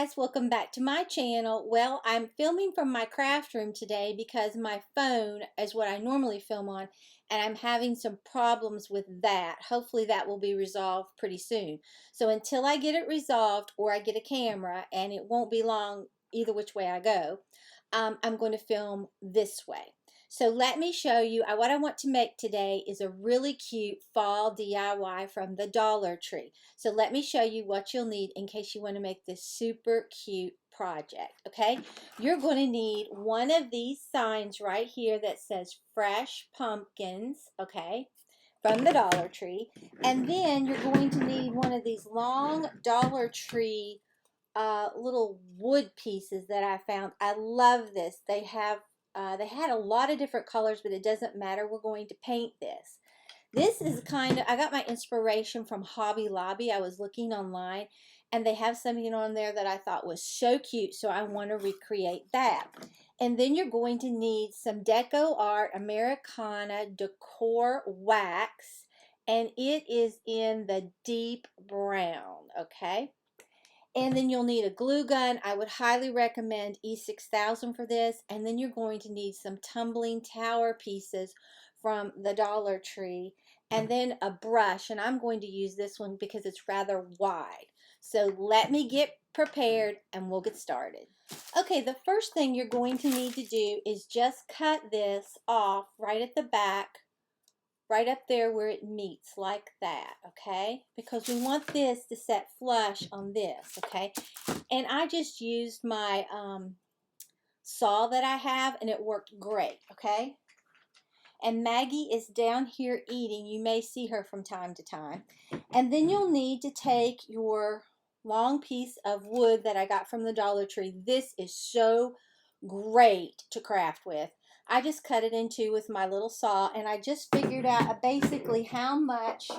guys, welcome back to my channel. Well, I'm filming from my craft room today because my phone is what I normally film on, and I'm having some problems with that. Hopefully that will be resolved pretty soon. So until I get it resolved or I get a camera, and it won't be long either which way I go, I'm going to film this way. So let me show you, what I want to make today is a really cute fall DIY from the Dollar Tree. So let me show you what you'll need in case you want to make this super cute project, okay? You're going to need one of these signs right here that says Fresh Pumpkins, okay, from the Dollar Tree. And then you're going to need one of these long Dollar Tree little wood pieces that I found. I love this. They had a lot of different colors, but it doesn't matter. We're going to paint this. This is I got my inspiration from Hobby Lobby. I was looking online, and they have something on there that I thought was so cute, so I want to recreate that. And then you're going to need some DecoArt Americana Decor wax, and it is in the deep brown, okay? And then you'll need a glue gun. I would highly recommend E6000 for this. And then you're going to need some tumbling tower pieces from the Dollar Tree. And then a brush. And I'm going to use this one because it's rather wide. So let me get prepared and we'll get started. Okay, the first thing you're going to need to do is just cut this off right at the back, right up there where it meets, like that, okay? Because we want this to set flush on this, okay? And I just used my saw that I have, and it worked great, okay? And Maggie is down here eating. You may see her from time to time. And then you'll need to take your long piece of wood that I got from the Dollar Tree. This is so great to craft with. I just cut it in two with my little saw, and I just figured out basically how much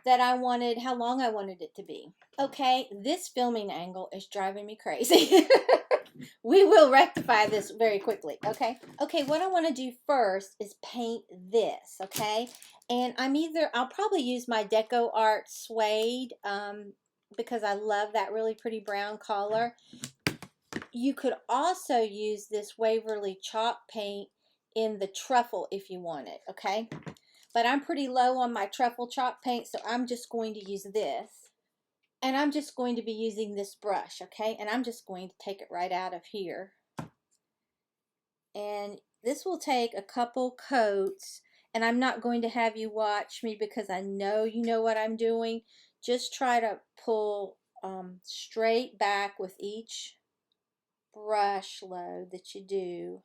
that I wanted, how long I wanted it to be. Okay, this filming angle is driving me crazy. We will rectify this very quickly, okay? Okay, what I want to do first is paint this, okay? And I'll probably use my DecoArt Suede because I love that really pretty brown color. You could also use this Waverly chalk paint in the truffle if you want it, okay? But I'm pretty low on my truffle chalk paint, so I'm just going to use this. And I'm just going to be using this brush, okay? And I'm just going to take it right out of here. And this will take a couple coats, and I'm not going to have you watch me because I know you know what I'm doing. Just try to pull straight back with each brush load that you do.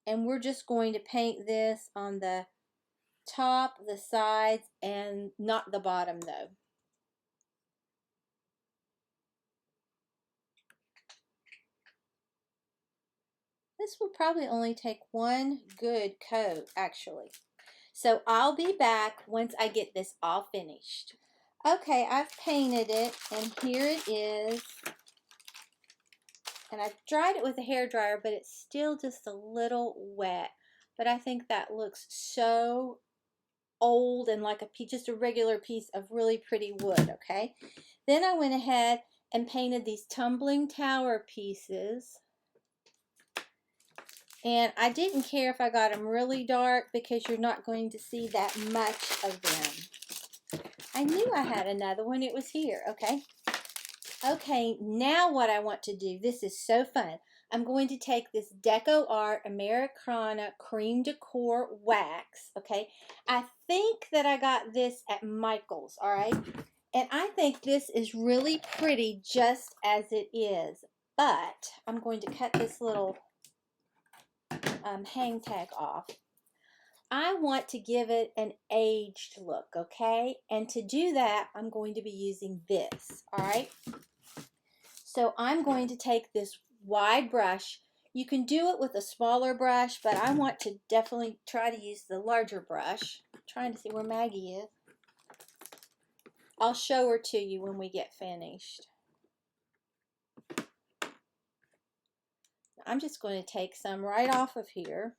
And we're just going to paint this on the top, the sides, and not the bottom though. This will probably only take one good coat actually. So I'll be back once I get this all finished. Okay, I've painted it, and here it is. And I dried it with a hairdryer, but it's still just a little wet. But I think that looks so old and like just a regular piece of really pretty wood, okay? Then I went ahead and painted these tumbling tower pieces. And I didn't care if I got them really dark because you're not going to see that much of them. I knew I had another one. It was here, okay? Okay, now what I want to do, this is so fun. I'm going to take this DecoArt Americana Creme Decor wax, okay? I think that I got this at Michael's, all right? And I think this is really pretty just as it is. But I'm going to cut this little hang tag off. I want to give it an aged look, okay? And to do that, I'm going to be using this, all right? So I'm going to take this wide brush. You can do it with a smaller brush, but I want to definitely try to use the larger brush. I'm trying to see where Maggie is. I'll show her to you when we get finished. I'm just going to take some right off of here.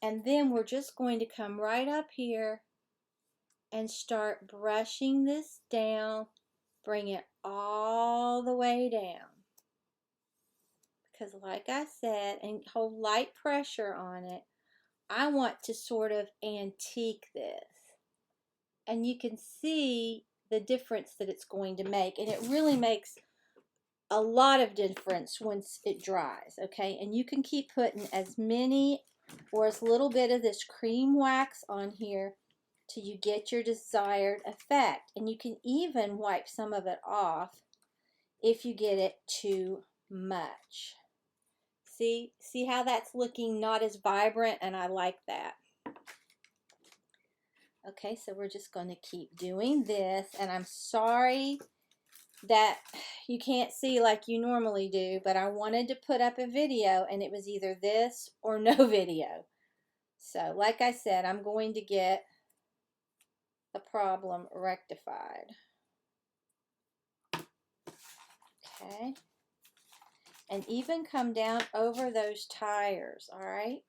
And then we're just going to come right up here and start brushing this down. Bring it all the way down. Because like I said, and hold light pressure on it, I want to sort of antique this. And you can see the difference that it's going to make. And it really makes a lot of difference once it dries, okay? And you can keep putting as many or as little bit of this cream wax on here till you get your desired effect. And you can even wipe some of it off if you get it too much. See how that's looking not as vibrant, and I like that. Okay, so we're just going to keep doing this, and I'm sorry that you can't see like you normally do, but I wanted to put up a video, and it was either this or no video. So, like I said, I'm going to get the problem rectified. Okay. And even come down over those tires, all right?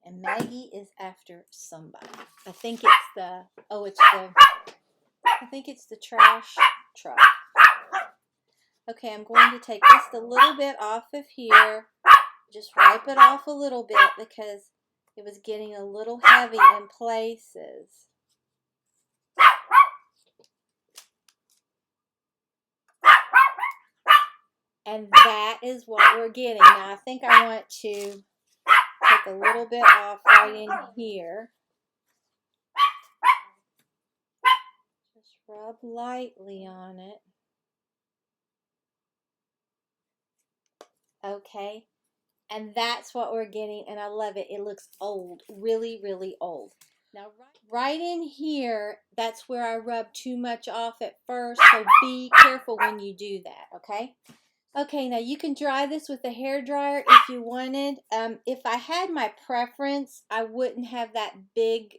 And Maggie is after somebody. I think it's the, I think it's the trash truck. Okay, I'm going to take just a little bit off of here. Just wipe it off a little bit because it was getting a little heavy in places. And that is what we're getting. Now, I think I want to take a little bit off right in here. Just rub lightly on it. Okay. And that's what we're getting, and I love it. It looks old, really, really old. Now, right in here, that's where I rub too much off at first, so be careful when you do that, okay? Okay, now you can dry this with a hair dryer if you wanted. If I had my preference, I wouldn't have that big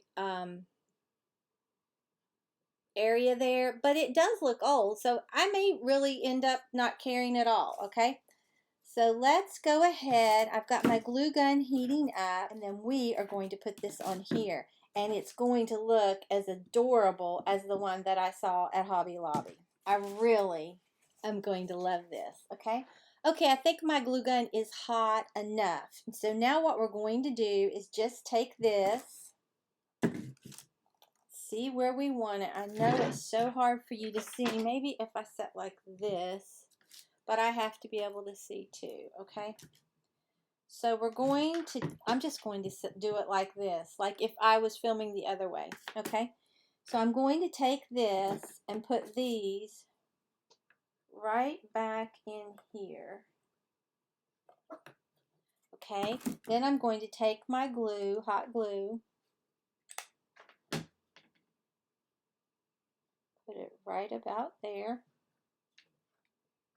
area there, but it does look old, so I may really end up not caring at all, okay? So let's go ahead. I've got my glue gun heating up, and then we are going to put this on here, and it's going to look as adorable as the one that I saw at Hobby Lobby. I really am going to love this, okay? Okay, I think my glue gun is hot enough. So now what we're going to do is just take this, see where we want it. I know it's so hard for you to see. Maybe if I set like this, but I have to be able to see too, okay? So we're going to, I'm just going to do it like this, like if I was filming the other way, okay? So I'm going to take this and put these right back in here. Okay, then I'm going to take my glue, hot glue, put it right about there.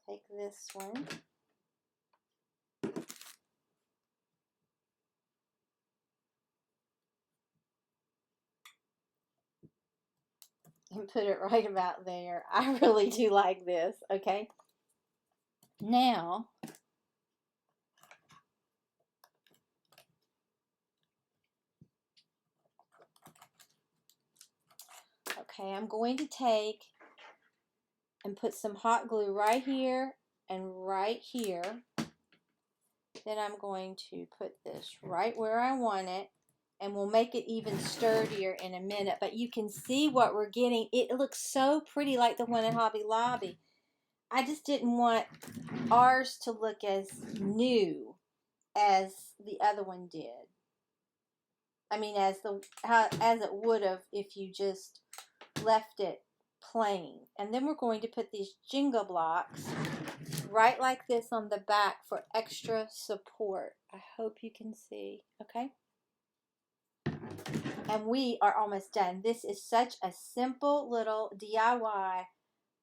Take this one. And put it right about there. I really do like this, okay? Now, okay, I'm going to take and put some hot glue right here and right here. Then I'm going to put this right where I want it, and we'll make it even sturdier in a minute. But you can see what we're getting. It looks so pretty like the one at Hobby Lobby. I just didn't want ours to look as new as the other one did. I mean, as it would have if you just left it plain. And then we're going to put these Jenga blocks right like this on the back for extra support. I hope you can see, okay? And we are almost done. This is such a simple little DIY,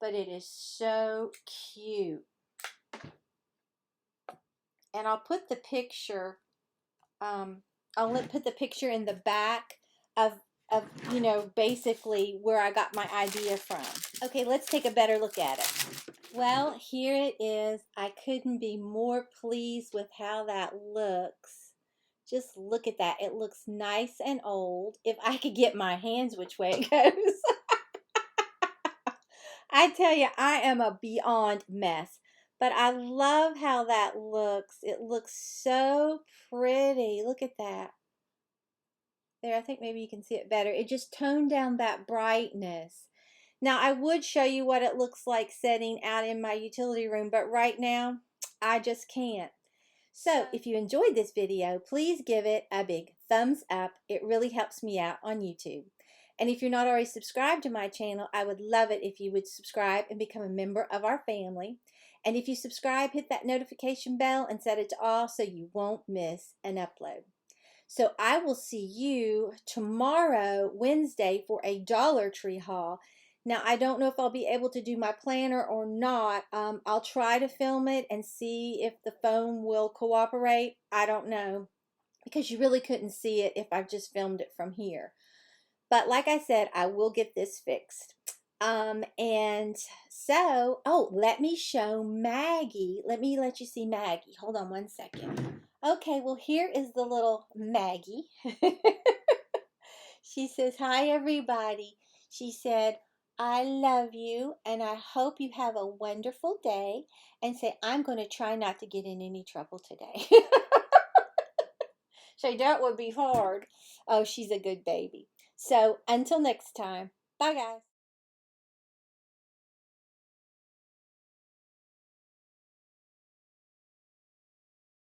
but it is so cute. And I'll put the picture, I'll put the picture in the back of of, you know, basically where I got my idea from. Okay, let's take a better look at it. Well, here it is. I couldn't be more pleased with how that looks. Just look at that. It looks nice and old. If I could get my hands which way it goes. I tell you, I am a beyond mess. But I love how that looks. It looks so pretty. Look at that. There, I think maybe you can see it better. It just toned down that brightness. Now, I would show you what it looks like setting out in my utility room, but right now, I just can't. So, if you enjoyed this video, please give it a big thumbs up. It really helps me out on YouTube. And if you're not already subscribed to my channel, I would love it if you would subscribe and become a member of our family. And if you subscribe, hit that notification bell and set it to all so you won't miss an upload. So I will see you tomorrow, Wednesday, for a Dollar Tree haul. Now, I don't know if I'll be able to do my planner or not. I'll try to film it and see if the phone will cooperate. I don't know, because you really couldn't see it if I just filmed it from here. But like I said, I will get this fixed. And so, oh, let me show Maggie. Let you see Maggie. Hold on one second. Okay, well, here is the little Maggie. She says, hi, everybody. She said, I love you, and I hope you have a wonderful day. And say, I'm going to try not to get in any trouble today. Say, that would be hard. Oh, she's a good baby. So, until next time. Bye, guys.